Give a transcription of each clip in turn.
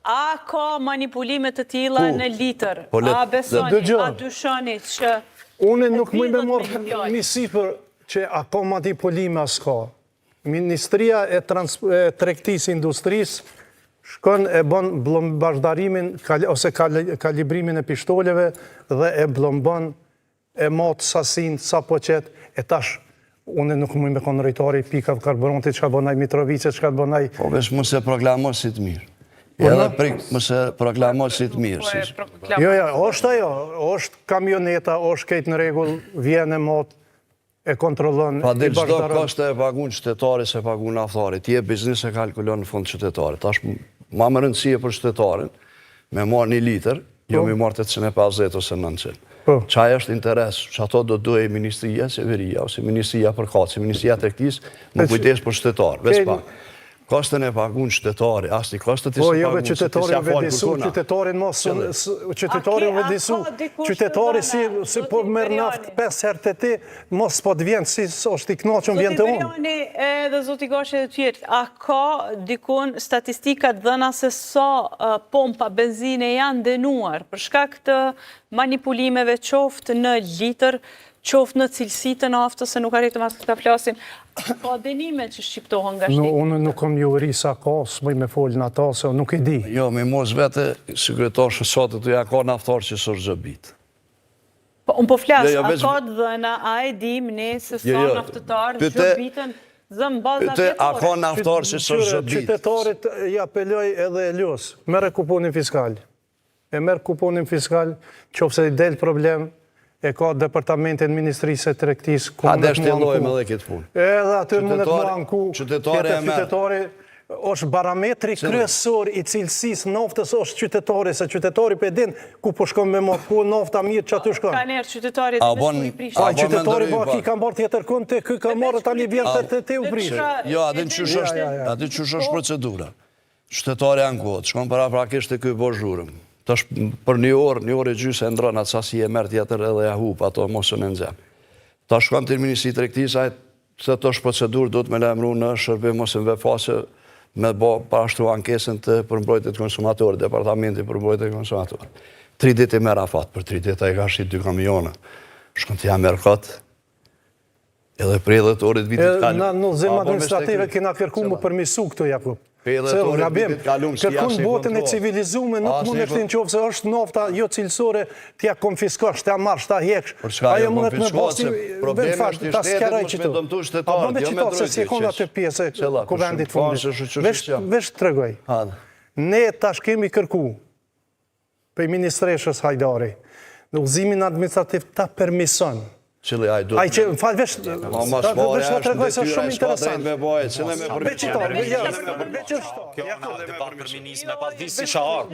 A ka manipulimet të tilla në litër? A besoni, a dyshoni që... Unë nuk më me morë një sipër që a ka manipulime as ka. Ministria e Tregtisë Industrisë shkon e bën bllombardarimin ose kalibrimin e pištoleve dhe e blombon e matë sasin, sa po qetë, e tash unë nuk më me konë rejtari pikat karburantit, që ka bënaj Mitrovice, që ka bënaj... Po vesh më se proklamo si të mirë. Edhe prik më se proklamo si të mirë. Jo, është ajo, është kamioneta, është kejtë në regull, vjen e matë, e kontrolon... Pa dhe çdo koste e pagun qytetari se pagun naftari, ti e biznis e kalkulon në fund qytetari. Tash ma më rëndësie për qytetarin, me marë 1 litër, jo mi marë 850 ose 900. Qaj është interes, që ato do duhe Ministria Severia, ose Ministria Përkatësi, Ministria Tregtisë, më kujdes për qytetarë, veç pa. Kostën e pagun qytetari, asni kostët i se pagun se ti si a falë kërkuna. Qytetarin vedisu, qytetari si po mërë naftë 5 herë të ti, mos po të vjenë, si është i knoqën vjenë të unë. Zoti Verioni dhe Zoti Gashi dhe tjertë, a ka dikun statistikat dhëna se sa pompa benzine janë denuar për shkak të manipulimeve qoftë në litër, qoftë në cilësi të naftës, se nuk arritëm asë këta flasim, ka denime që shqiptohen nga shtetë? Unë nuk kom juri sa ka, s'mëj me folë në ata, se nuk i di. Jo, me mos vete, sekretar shësatë të ja ka naftar që së rëzëbit. Unë po flasë, a ka të dhëna, a e dim ne se sa naftetarë zhëbitën zëmë baza vjetore? A ka naftar që së rëzëbit? Qytetarit ja peloj edhe e ljus, mere kuponin fiskal. E merë kuponin fiskal, qofse i del problem, e ka departamentin Ministrisë e Tregtisë... A dhe shtjelojme edhe këtë punë. Edhe aty mundet më anku... Qytetari është barametri kryesor i cilësisë naftës është qytetari, se qytetari për din ku po shkon me marë, ku nafta mirë që aty shkon. Ka njerë qytetari të me shku i prishtë. A qytetari ki ka marë tjetër kënd të këj ka marë tani vjen të u prishtë. Jo, adin qësh është procedura. Qytetari janë kohët, shkon para prakisht të këj bozhurëm. Tash për 1 orë e gjysë e ndronë atë sasi e mërë tjetër edhe ja hupë, ato mosën e nëzem. Tash shkon të Ministri Tregtisë, se të është procedur, do të me lemru në shërbim mosën ve fase me parashtru ankesën të përmbrojtjet konsumatorit, departamenti përmbrojtjet konsumatorit. 3 ditë i merë afat, për 3 ditë e ka shqit 2 kamiona. Shkon të ja merë katë, edhe prej dhe të orit vitit kalum. Në nëzim administrative kena kërku më përmisu këto, Jakub. Se kërkun botën e civilizume nuk mund e shtin qovë se është nafta jo cilësore t'ja konfiskosh, t'ja marsh, t'ja heksh. Ajo mundet me basi, vend fakt, ta s'kjaraj qëtu. A bënde qëto se si e kona të pjesë ku vendit fundit. Vesh të tregoj. Ne tash kemi kërku për Ministreshës Hajdari, në udhëzimin administrativ ta permison. Qëli ajdu... Aj që, më falë, vesh të tregoj se shumë interesant. Veç Kjo në debat për ministë me pas disë si shaharë.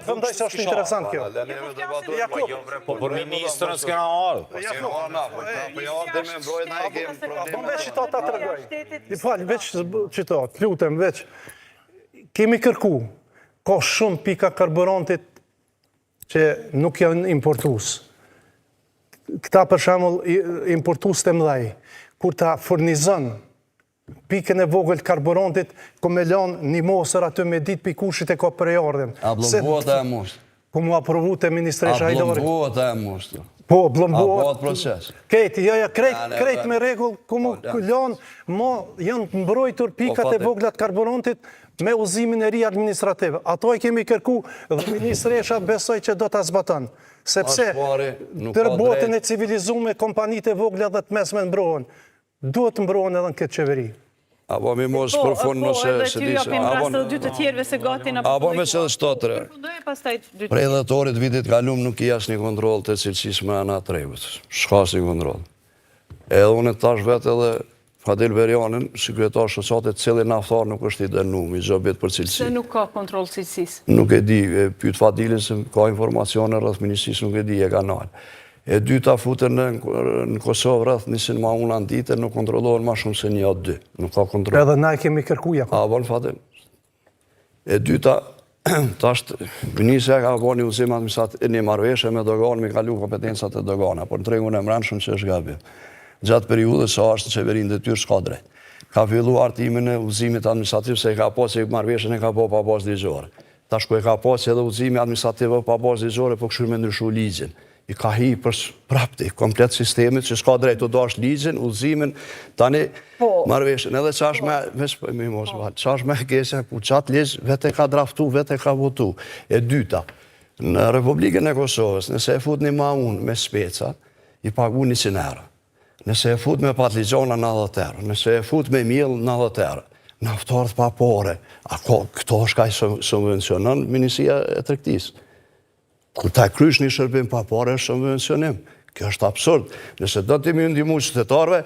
Vëndaj se është interesant kjo. Po për ministrën s'kena arë. Veç qëta ta tregoj. I falë, veç qëta, të lutem, veç. Kemi kërku, ka shumë pika karburantit që nuk janë importus. Këta për shemull importus të mdhej, kur ta furnizën pikën e vogël karburantit, ku me lanë një mosër aty me ditë pikushit e ka për e ardhen. A blombuat e mështë? Ku mu aprovu të Ministresha Hajdari. A blombuat e mështë? Po, blombuat. A bëhat proces? Kejti, krejt me regull, ku mu lanë, janë mbrojtur pikat e voglat karburantit me uzimin e ri administrativ. Ato i kemi kërku dhe Ministresha besoj që do të zbatan. Sepse tërë botën e civilizume, kompanit e vogla dhe të mesme mbrohen. Duhet të mbrohen edhe në këtë qeveri. Abo mi mos përfund nëse se disë. Abo me se dhe shtotre. Prej dhe të orit vitit kalum nuk i asë një kontrol të cilësis me ana tregut. Shkas një kontrol. Edhe unë të tash vetë edhe Fadil Verianin, sekretar shoqatit, cili naftar nuk është i dënu, i gjobit për cilësi. Se nuk ka kontrol cilësis? Nuk e di, pyet Fadilin se ka informacione rrëth ministrisë, nuk e di, e ka nalë. E dyta futën në Kosovë rrëth 21 unan dite, nuk kontrollohen ma shumë se 1-2. Nuk ka kontrol. Edhe na e kemi kërkuja. A, bon Fadil. E dyta, tasht, ministrja ka bo një uzim administrativ, një marveshe me doganë, mi kalu kompetencat e dogana, por në tregun e mrenshëm që është gabim. Gjatë periudës sa është në qeverin dhe tyrë s'ka drejt. Ka fillu artimin e uzimit administrativ se ka po se marveshën e ka po pa pas ligjore. tash ku e ka pasi edhe udhëzimi administrativ pa bazë ligjore, po kështu me ndryshu ligjin. I ka hi për prapti, komplet sistemit, që s'ka drejt të dash ligjin, udhëzimin, tani marrëveshjen. Edhe qash me kese, ku qatë ligj, vete ka draftu, vete ka votu. E dyta, në Republikën e Kosovës, nëse e fut një ma unë me speca, i pagu 100 euro. Nëse e fut me patligjona 90 euro, nëse e fut me miell 90 euro, naftarët pa pore, këto është ka i subvencionon Ministria e Tregtisë. Kur ta krysh një shërbim pa pare është subvencionim. Kjo është absurd. Nëse do t'i më ndihmu qytetarëve,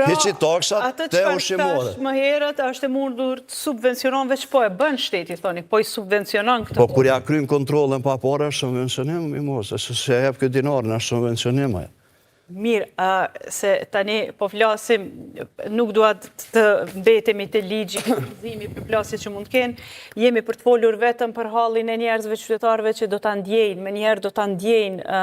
hiqi taksat te ushqimore. Më herët është e mundur të subvencionon veç po e bën shteti, thoni, po i subvencionon këtë. Po kur ja krym kontrolën pa pare është subvencionim, mi mos, se e jep këtë dinarën është subvencionim. Mirë, se tani po flasim, nuk duat të mbetemi të ligji, këzimi për plasje që mund kënë, jemi për të folur vetëm për halin e njerëzve qytetarëve që do të ndjejnë, me njerë do të ndjejnë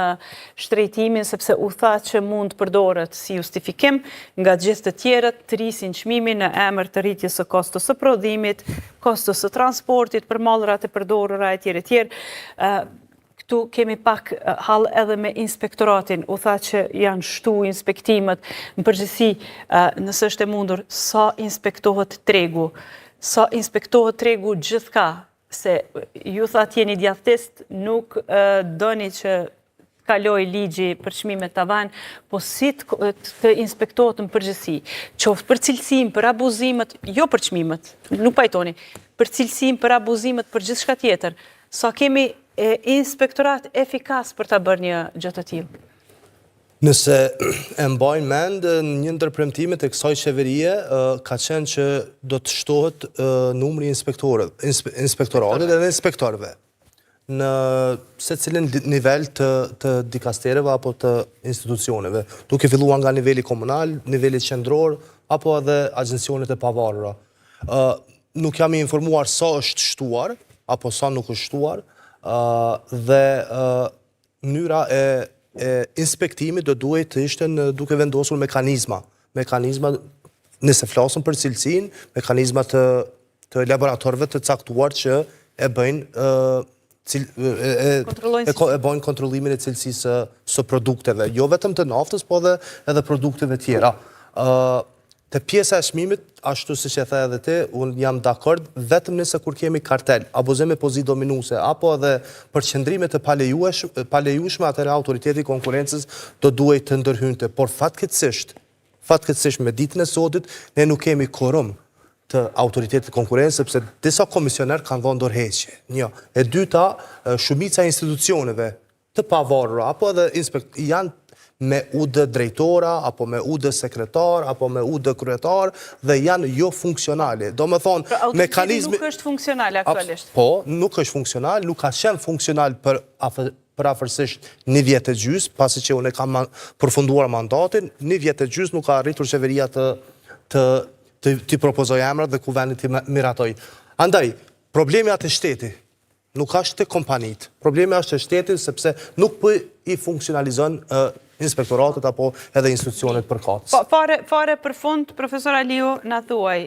shtrejtimin, sepse u tha që mund përdoret si justifikim nga gjithë të tjerët, të rrisin çmimin në emër të rritjes së kostos së prodhimit, kostos së transportit, për mallrat e përdorura e tjerë. Këtu kemi pak hall edhe me inspektoratin, u tha që janë shtu inspektimet, në përgjithësi, nësë është e mundur, sa inspektohet tregu, sa inspektohet tregu gjithka, se ju tha t'jeni djathtist, nuk doni që kaloj ligji për çmimet tavan, po si të inspektohet në përgjithësi, qoftë për cilësim, për abuzimet, jo për çmimet, nuk pajtoni, për cilësim, për abuzimet, për gjithçka tjetër, sa kemi inspektorat efikas për ta bërë një gjë të tillë? Nëse e mbajnë mend, një ndër premtimet e kësaj qeverie ka qenë që do të shtohet numri inspektoratit dhe inspektorëve në secilin nivel të dikastereve apo të institucioneve, duke filluar nga niveli komunal, niveli qendror apo edhe agjencionet e pavarura. Nuk jam i informuar sa është shtuar apo sa nuk është shtuar, dhe mënyra e inspektimit do duhet të ishte duke vendosur mekanizma, nëse flasëm për cilësin, mekanizma të laboratorëve të caktuar që e bëjnë kontrollimin e cilësisë së produkteve, jo vetëm të naftës, po edhe produkteve tjera. Të pjesa e çmimit, ashtu si që e the edhe ti, unë jam dakord, vetëm nëse kur kemi kartel, abuzim me pozitë dominuese, apo edhe përqendrime të palejueshme, atëherë autoriteti i konkurrencës do duhet të ndërhynte. Por fatkeqësisht me ditën e sodit, ne nuk kemi quorum të autoritetit të konkurrencës, sepse disa komisioner kanë dhënë dorëheqje. Një. E dyta, shumica e institucioneve të pavarura, apo edhe janë me udhë drejtora, apo me udhë sekretar, apo me udhë kryetar, dhe janë jo funksionale. Do me thonë, mekanizmi... Nuk është funksional aktualisht. Po, nuk është funksional, nuk ka qenë funksional për afërsisht 1 vjet e gjys, pasi që unë e kam përfunduar mandatin, 1 vjet e gjys nuk ka arritur qeveria të propozoj emrat dhe kuvendit të miratoj. Andaj, problemi atë shteti, nuk është të kompanit. Problemi është të shtetit, sepse nuk për i funksionalizon inspektoratet apo edhe institucionet përkatës. Fare për fund, profesor Aliu, na thuaj,